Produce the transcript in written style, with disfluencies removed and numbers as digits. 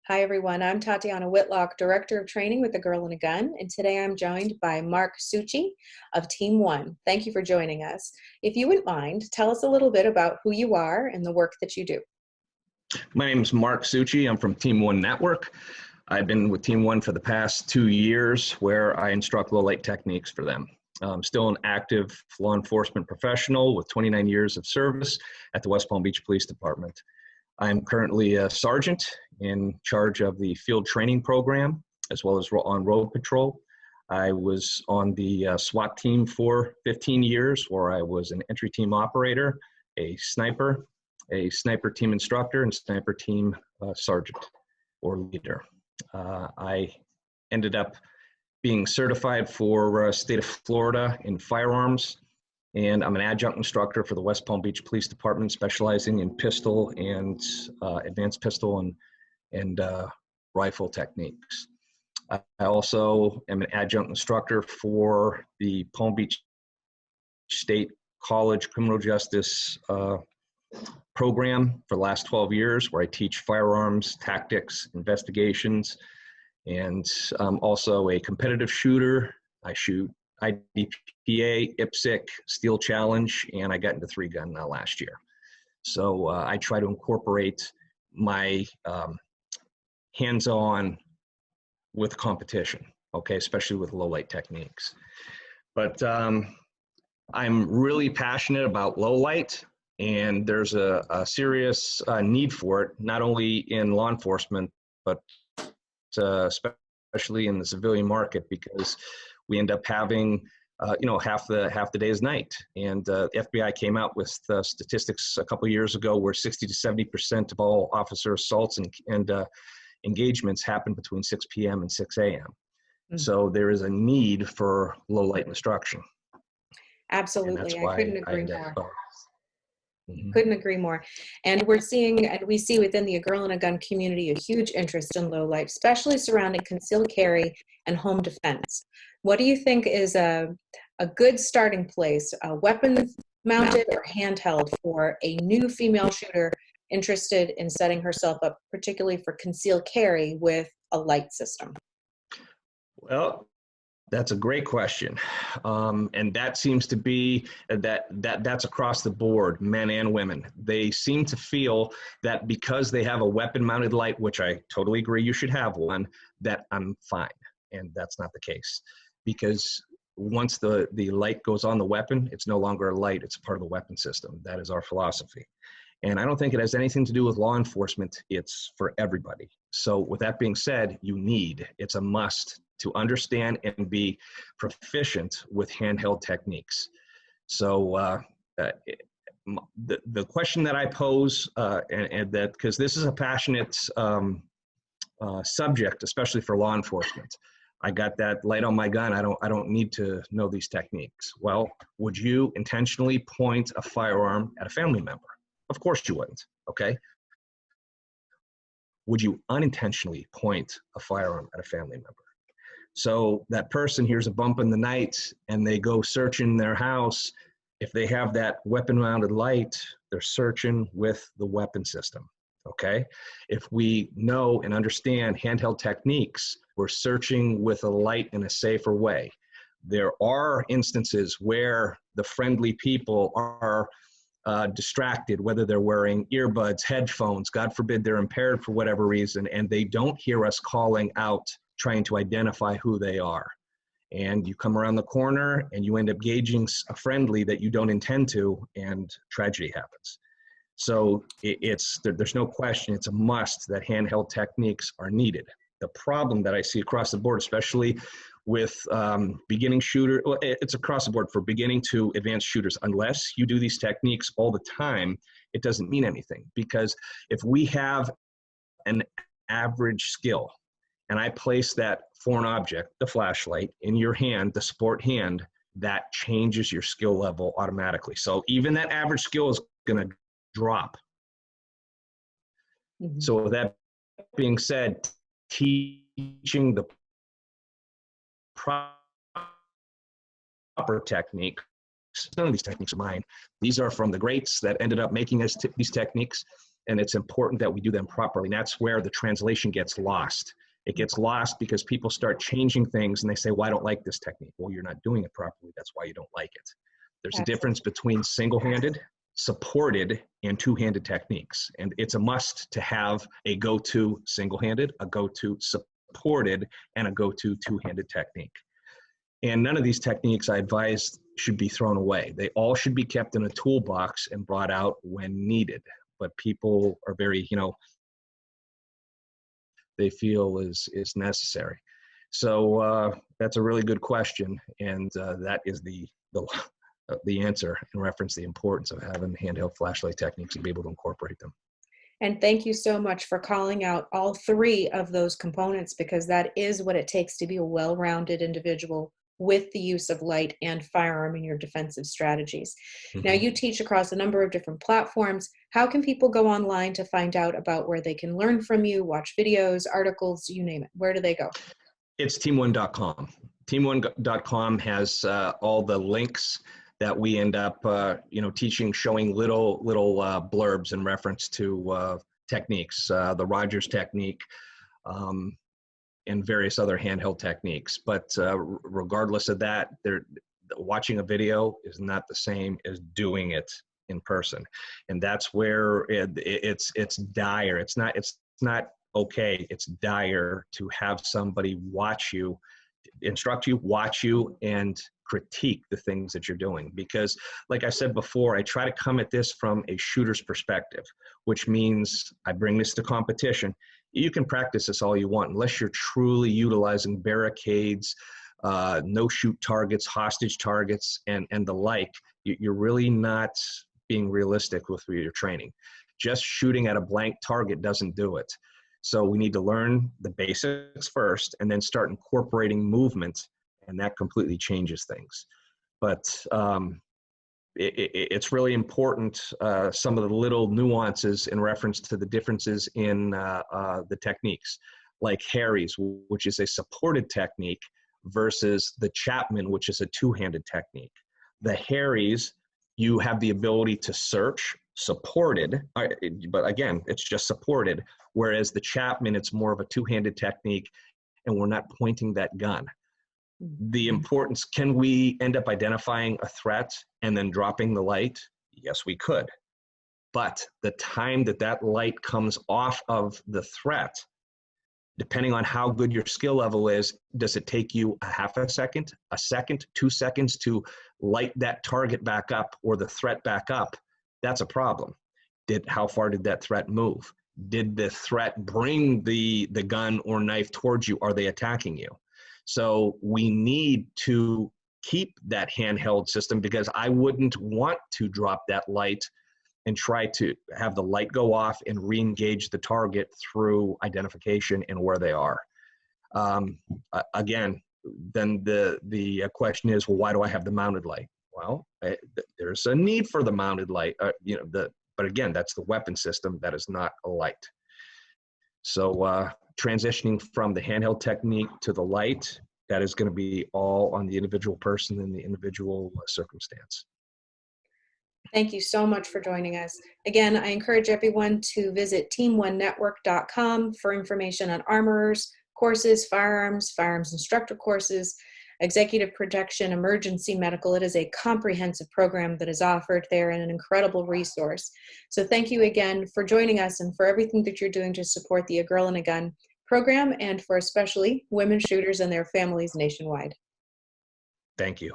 Hi everyone, I'm Tatiana Whitlock, Director of Training with AGirlandAGun, and today I'm joined by Mark Suchy of Team 1. Thank you for joining us. If you wouldn't mind, tell us a little bit about who you are and the work that you do. My name is Mark Suchy. I'm from Team 1 Network. I've been with Team 1 for the past 2 years where I instruct low-light techniques for them. I'm still an active law enforcement professional with 29 years of service at the West Palm Beach Police Department. I'm currently a sergeant in charge of the field training program, as well as on road patrol. I was on the S.W.A.T team for 15 years, where I was an entry team operator, a sniper team instructor, and sniper team sergeant or leader. I ended up being certified for state of Florida in firearms, and I'm an adjunct instructor for the West Palm Beach Police Department, specializing in pistol and advanced pistol and rifle techniques. I also am an adjunct instructor for the Palm Beach State College Criminal Justice program for the last 12 years, where I teach firearms, tactics, investigations, and I'm also a competitive shooter. I shoot IDPA, IPSC, Steel Challenge, and I got into 3-gun last year. So I try to incorporate my hands-on with competition, okay, especially with low-light techniques. But I'm really passionate about low-light, and there's a serious need for it, not only in law enforcement, but especially in the civilian market, because we end up having half the day is night. And the FBI came out with statistics a couple of years ago where 60 to 70% of all officer assaults and engagements happen between 6 p.m. and 6 a.m. Mm-hmm. So there is a need for low light instruction. Absolutely, I couldn't agree more. Mm-hmm. Couldn't agree more. And we see within the AGirlandAGun community a huge interest in low light, especially surrounding concealed carry and home defense. What do you think is a good starting place, weapon mounted or handheld, for a new female shooter interested in setting herself up, particularly for concealed carry with a light system? Well, that's a great question. And that seems to be that's across the board, men and women. They seem to feel that because they have a weapon mounted light, which I totally agree you should have one, that I'm fine. And that's not the case. Because once the light goes on the weapon, it's no longer a light, it's part of the weapon system. That is our philosophy. And I don't think it has anything to do with law enforcement. It's for everybody. So with that being said, it's a must to understand and be proficient with handheld techniques. So the question that I pose, and that, because this is a passionate subject, especially for law enforcement. I got that light on my gun. I don't need to know these techniques. Well, would you intentionally point a firearm at a family member? Of course you wouldn't, okay? Would you unintentionally point a firearm at a family member? So that person hears a bump in the night and they go searching their house. If they have that weapon-mounted light, they're searching with the weapon system, okay? If we know and understand handheld techniques, we're searching with a light in a safer way. There are instances where the friendly people are distracted, whether they're wearing earbuds, headphones, God forbid they're impaired for whatever reason, and they don't hear us calling out, trying to identify who they are. And you come around the corner and you end up gauging a friendly that you don't intend to, and tragedy happens. So there's no question, it's a must that handheld techniques are needed. The problem that I see across the board, especially with beginning shooter, well, it's across the board for beginning to advanced shooters. Unless you do these techniques all the time, it doesn't mean anything. Because if we have an average skill, and I place that foreign object, the flashlight, in your hand, the sport hand, that changes your skill level automatically. So even that average skill is going to drop. Mm-hmm. So with that being said, teaching the proper technique. None of these techniques are mine. These are from the greats that ended up making us these techniques. and it's important that we do them properly. And that's where the translation gets lost. It gets lost because people start changing things and they say, well, I don't like this technique. Well, you're not doing it properly. That's why you don't like it. There's a difference between single-handed, supported, and two-handed techniques. And it's a must to have a go-to single-handed, a go-to supported, and a go-to two-handed technique. And none of these techniques, I advise, should be thrown away. They all should be kept in a toolbox and brought out when needed. But people are very, they feel is necessary. So that's a really good question, and that is the answer in reference to the importance of having handheld flashlight techniques and be able to incorporate them. And thank you so much for calling out all three of those components, because that is what it takes to be a well-rounded individual with the use of light and firearm in your defensive strategies. Mm-hmm. Now, you teach across a number of different platforms. How can people go online to find out about where they can learn from you, watch videos, articles, you name it? Where do they go? It's teamone.com. Teamone.com has all the links that we end up, teaching, showing little blurbs in reference to techniques, the Rogers technique, and various other handheld techniques. But regardless of that, watching a video is not the same as doing it in person, and that's where it's dire. It's not okay. It's dire to have somebody watch you, instruct you, watch you, and critique the things that you're doing. Because like I said before, I try to come at this from a shooter's perspective, which means I bring this to competition. You can practice this all you want, unless you're truly utilizing barricades, no-shoot targets, hostage targets, and the like. You're really not being realistic with your training. Just shooting at a blank target doesn't do it. So we need to learn the basics first and then start incorporating movement, and that completely changes things. But it's really important, some of the little nuances in reference to the differences in the techniques, like Harry's, which is a supported technique, versus the Chapman, which is a two-handed technique. The Harry's, you have the ability to search, supported, but again, it's just supported, whereas the Chapman, it's more of a two-handed technique, and we're not pointing that gun. The importance, can we end up identifying a threat and then dropping the light? Yes, we could. But the time that light comes off of the threat, depending on how good your skill level is, does it take you a half a second, 2 seconds to light that target back up or the threat back up? That's a problem. How far did that threat move? Did the threat bring the gun or knife towards you? Are they attacking you? So we need to keep that handheld system, because I wouldn't want to drop that light and try to have the light go off and re-engage the target through identification and where they are. Again, then the question is, well, why do I have the mounted light? Well, there's a need for the mounted light, but again, that's the weapon system. That is not a light. So transitioning from the handheld technique to the light, that is going to be all on the individual person and the individual circumstance. Thank you so much for joining us. Again, I encourage everyone to visit teamonenetwork.com for information on armorers, courses, firearms instructor courses, executive protection, emergency medical. It is a comprehensive program that is offered there and an incredible resource. So thank you again for joining us and for everything that you're doing to support the A Girl and a Gun program, and for especially women shooters and their families nationwide. Thank you.